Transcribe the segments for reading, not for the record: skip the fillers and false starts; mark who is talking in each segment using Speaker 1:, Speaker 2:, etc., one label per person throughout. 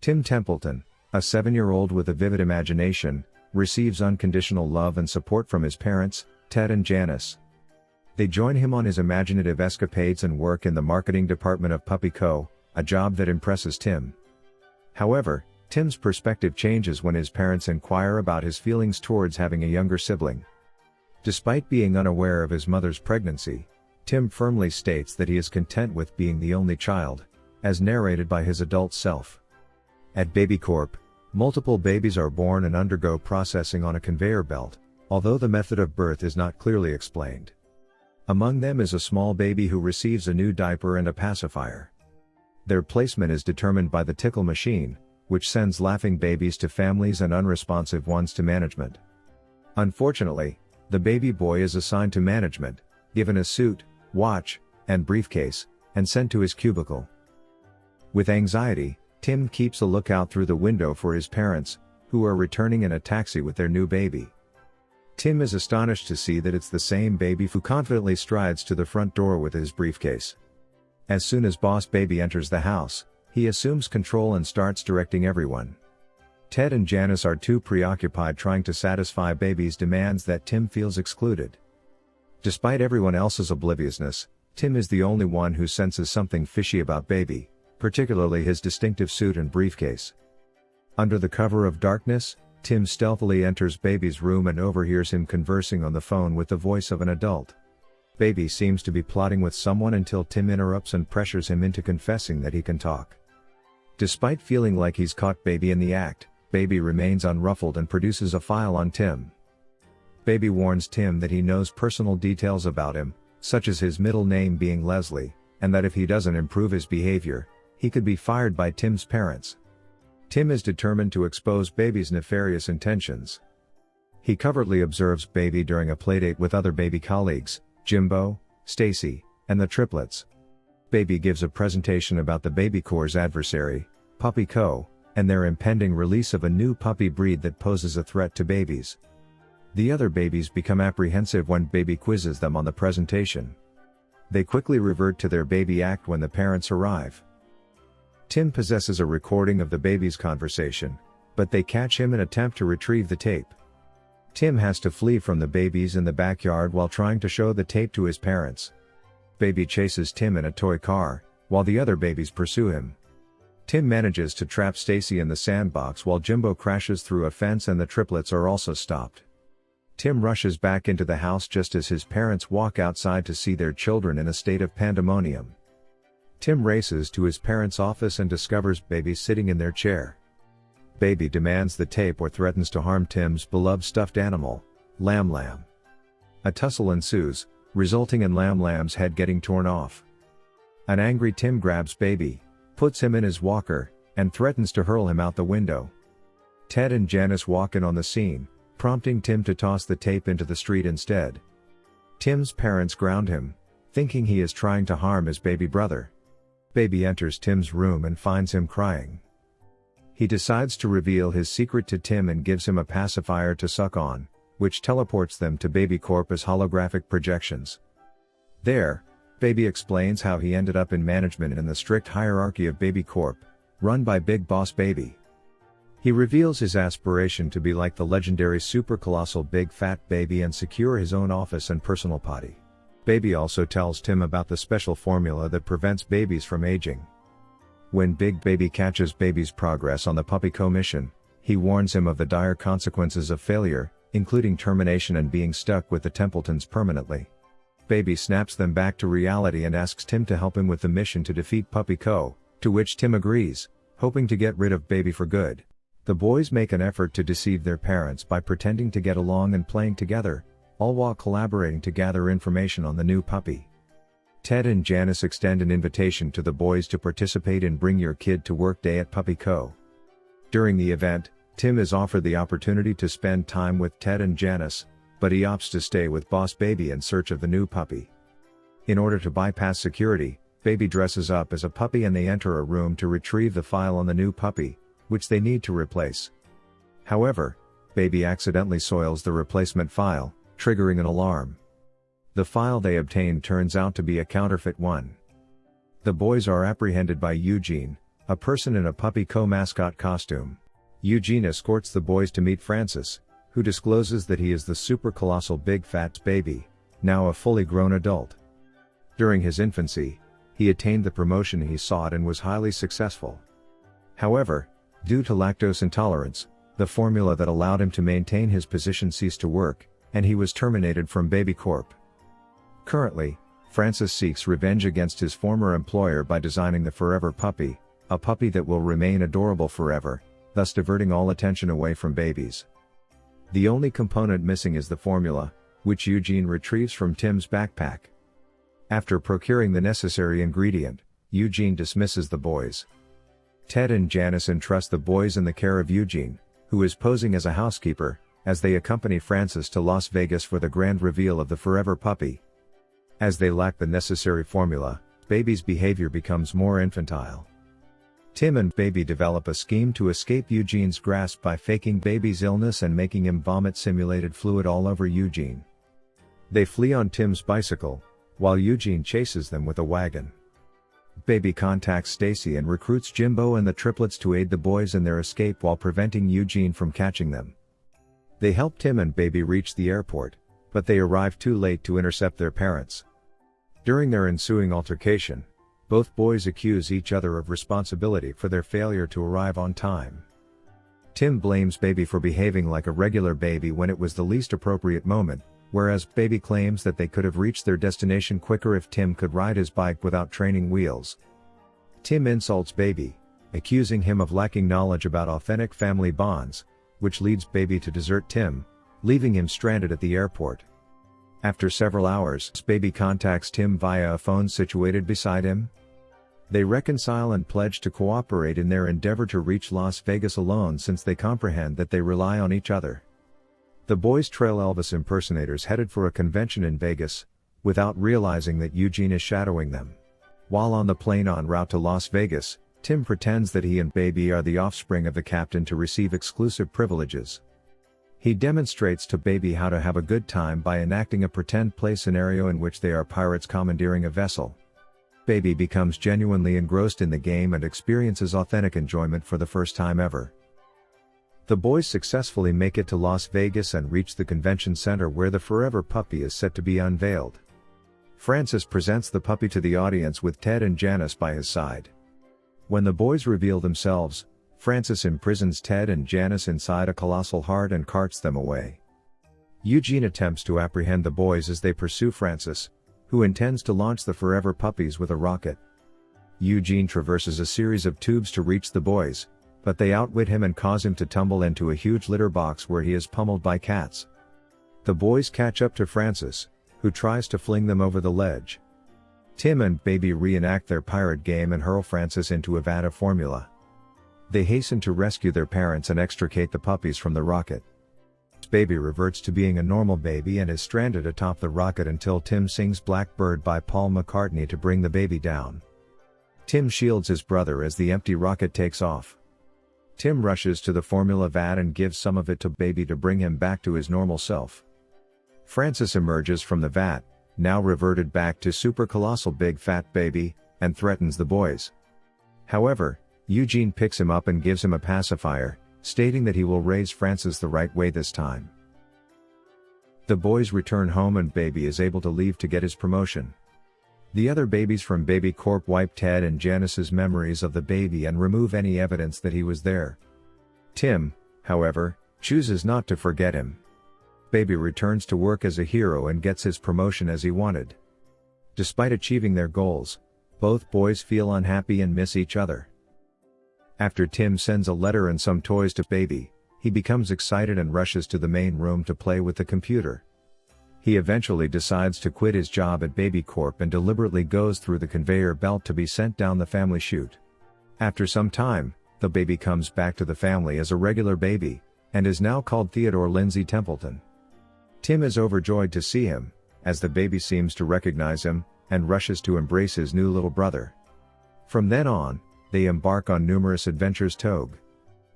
Speaker 1: Tim Templeton, a 7-year-old with a vivid imagination, receives unconditional love and support from his parents, Ted and Janice. They join him on his imaginative escapades and work in the marketing department of Puppy Co., a job that impresses Tim. However, Tim's perspective changes when his parents inquire about his feelings towards having a younger sibling. Despite being unaware of his mother's pregnancy, Tim firmly states that he is content with being the only child, as narrated by his adult self. At BabyCorp, multiple babies are born and undergo processing on a conveyor belt, although the method of birth is not clearly explained. Among them is a small baby who receives a new diaper and a pacifier. Their placement is determined by the tickle machine, which sends laughing babies to families and unresponsive ones to management. Unfortunately, the baby boy is assigned to management, given a suit, watch, and briefcase, and sent to his cubicle. With anxiety, Tim keeps a lookout through the window for his parents, who are returning in a taxi with their new baby. Tim is astonished to see that it's the same baby who confidently strides to the front door with his briefcase. As soon as Boss Baby enters the house, he assumes control and starts directing everyone. Ted and Janice are too preoccupied trying to satisfy Baby's demands that Tim feels excluded. Despite everyone else's obliviousness, Tim is the only one who senses something fishy about Baby, particularly his distinctive suit and briefcase. Under the cover of darkness, Tim stealthily enters Baby's room and overhears him conversing on the phone with the voice of an adult. Baby seems to be plotting with someone until Tim interrupts and pressures him into confessing that he can talk. Despite feeling like he's caught Baby in the act, Baby remains unruffled and produces a file on Tim. Baby warns Tim that he knows personal details about him, such as his middle name being Leslie, and that if he doesn't improve his behavior, he could be fired by Tim's parents. Tim is determined to expose Baby's nefarious intentions. He covertly observes Baby during a playdate with other Baby colleagues, Jimbo, Stacy, and the triplets. Baby gives a presentation about the Baby Corps' adversary, Puppy Co., and their impending release of a new puppy breed that poses a threat to babies. The other babies become apprehensive when Baby quizzes them on the presentation. They quickly revert to their baby act when the parents arrive. Tim possesses a recording of the baby's conversation, but they catch him and attempt to retrieve the tape. Tim has to flee from the babies in the backyard while trying to show the tape to his parents. Baby chases Tim in a toy car, while the other babies pursue him. Tim manages to trap Stacy in the sandbox while Jimbo crashes through a fence and the triplets are also stopped. Tim rushes back into the house just as his parents walk outside to see their children in a state of pandemonium. Tim races to his parents' office and discovers Baby sitting in their chair. Baby demands the tape or threatens to harm Tim's beloved stuffed animal, Lam Lam. A tussle ensues, resulting in Lam Lam's head getting torn off. An angry Tim grabs Baby, puts him in his walker, and threatens to hurl him out the window. Ted and Janice walk in on the scene, prompting Tim to toss the tape into the street instead. Tim's parents ground him, thinking he is trying to harm his baby brother. Baby enters Tim's room and finds him crying. He decides to reveal his secret to Tim and gives him a pacifier to suck on, which teleports them to BabyCorp as holographic projections. There, Baby explains how he ended up in management in the strict hierarchy of BabyCorp, run by Big Boss Baby. He reveals his aspiration to be like the legendary super colossal Big Fat Baby and secure his own office and personal potty. Baby also tells Tim about the special formula that prevents babies from aging. When Big Baby catches Baby's progress on the Puppy Co mission, he warns him of the dire consequences of failure, including termination and being stuck with the Templetons permanently. Baby snaps them back to reality and asks Tim to help him with the mission to defeat Puppy Co., to which Tim agrees, hoping to get rid of Baby for good. The boys make an effort to deceive their parents by pretending to get along and playing together, all while collaborating to gather information on the new puppy. Ted and Janice extend an invitation to the boys to participate in Bring Your Kid to Work Day at Puppy Co. During the event, Tim is offered the opportunity to spend time with Ted and Janice, but he opts to stay with Boss Baby in search of the new puppy. In order to bypass security, Baby dresses up as a puppy and they enter a room to retrieve the file on the new puppy, which they need to replace. However, Baby accidentally soils the replacement file, triggering an alarm. The file they obtain turns out to be a counterfeit one. The boys are apprehended by Eugene, a person in a puppy co-mascot costume. Eugene escorts the boys to meet Francis, who discloses that he is the super colossal big fat baby, now a fully grown adult. During his infancy, he attained the promotion he sought and was highly successful. However, due to lactose intolerance, the formula that allowed him to maintain his position ceased to work, and he was terminated from Baby Corp. Currently, Francis seeks revenge against his former employer by designing the Forever Puppy, a puppy that will remain adorable forever, thus diverting all attention away from babies. The only component missing is the formula, which Eugene retrieves from Tim's backpack. After procuring the necessary ingredient, Eugene dismisses the boys. Ted and Janice entrust the boys in the care of Eugene, who is posing as a housekeeper, as they accompany Francis to Las Vegas for the grand reveal of the Forever Puppy. As they lack the necessary formula, Baby's behavior becomes more infantile. Tim and Baby develop a scheme to escape Eugene's grasp by faking Baby's illness and making him vomit simulated fluid all over Eugene. They flee on Tim's bicycle, while Eugene chases them with a wagon. Baby contacts Stacy and recruits Jimbo and the triplets to aid the boys in their escape while preventing Eugene from catching them. They help Tim and Baby reach the airport, but they arrive too late to intercept their parents. During their ensuing altercation, both boys accuse each other of responsibility for their failure to arrive on time. Tim blames Baby for behaving like a regular baby when it was the least appropriate moment, whereas Baby claims that they could have reached their destination quicker if Tim could ride his bike without training wheels. Tim insults Baby, accusing him of lacking knowledge about authentic family bonds, which leads Baby to desert Tim, leaving him stranded at the airport. After several hours, Baby contacts Tim via a phone situated beside him. They reconcile and pledge to cooperate in their endeavor to reach Las Vegas alone since they comprehend that they rely on each other. The boys trail Elvis impersonators headed for a convention in Vegas, without realizing that Eugene is shadowing them. While on the plane en route to Las Vegas, Tim pretends that he and Baby are the offspring of the captain to receive exclusive privileges. He demonstrates to Baby how to have a good time by enacting a pretend play scenario in which they are pirates commandeering a vessel. Baby becomes genuinely engrossed in the game and experiences authentic enjoyment for the first time ever. The boys successfully make it to Las Vegas and reach the convention center where the Forever Puppy is set to be unveiled. Francis presents the puppy to the audience with Ted and Janice by his side. When the boys reveal themselves, Francis imprisons Ted and Janice inside a colossal heart and carts them away. Eugene attempts to apprehend the boys as they pursue Francis, who intends to launch the Forever Puppies with a rocket. Eugene traverses a series of tubes to reach the boys, but they outwit him and cause him to tumble into a huge litter box where he is pummeled by cats. The boys catch up to Francis, who tries to fling them over the ledge. Tim and Baby reenact their pirate game and hurl Francis into a vat of formula. They hasten to rescue their parents and extricate the puppies from the rocket. Baby reverts to being a normal baby and is stranded atop the rocket until Tim sings Blackbird by Paul McCartney to bring the baby down. Tim shields his brother as the empty rocket takes off. Tim rushes to the formula vat and gives some of it to Baby to bring him back to his normal self. Francis emerges from the vat, now reverted back to super colossal big fat baby, and threatens the boys. However, Eugene picks him up and gives him a pacifier, stating that he will raise Francis the right way this time. The boys return home and Baby is able to leave to get his promotion. The other babies from Baby Corp wipe Ted and Janice's memories of the baby and remove any evidence that he was there. Tim, however, chooses not to forget him. Baby returns to work as a hero and gets his promotion as he wanted. Despite achieving their goals, both boys feel unhappy and miss each other. After Tim sends a letter and some toys to Baby, he becomes excited and rushes to the main room to play with the computer. He eventually decides to quit his job at Baby Corp and deliberately goes through the conveyor belt to be sent down the family chute. After some time, the baby comes back to the family as a regular baby, and is now called Theodore Lindsay Templeton. Tim is overjoyed to see him, as the baby seems to recognize him, and rushes to embrace his new little brother. From then on, they embark on numerous adventures together.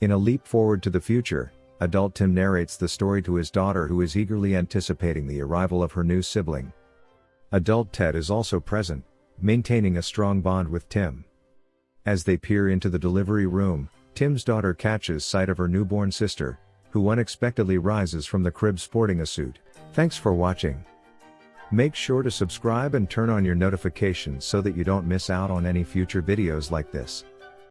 Speaker 1: In a leap forward to the future, adult Tim narrates the story to his daughter who is eagerly anticipating the arrival of her new sibling. Adult Ted is also present, maintaining a strong bond with Tim. As they peer into the delivery room, Tim's daughter catches sight of her newborn sister, who unexpectedly rises from the crib sporting a suit. Thanks for watching. Make sure to subscribe and turn on your notifications so that you don't miss out on any future videos like this.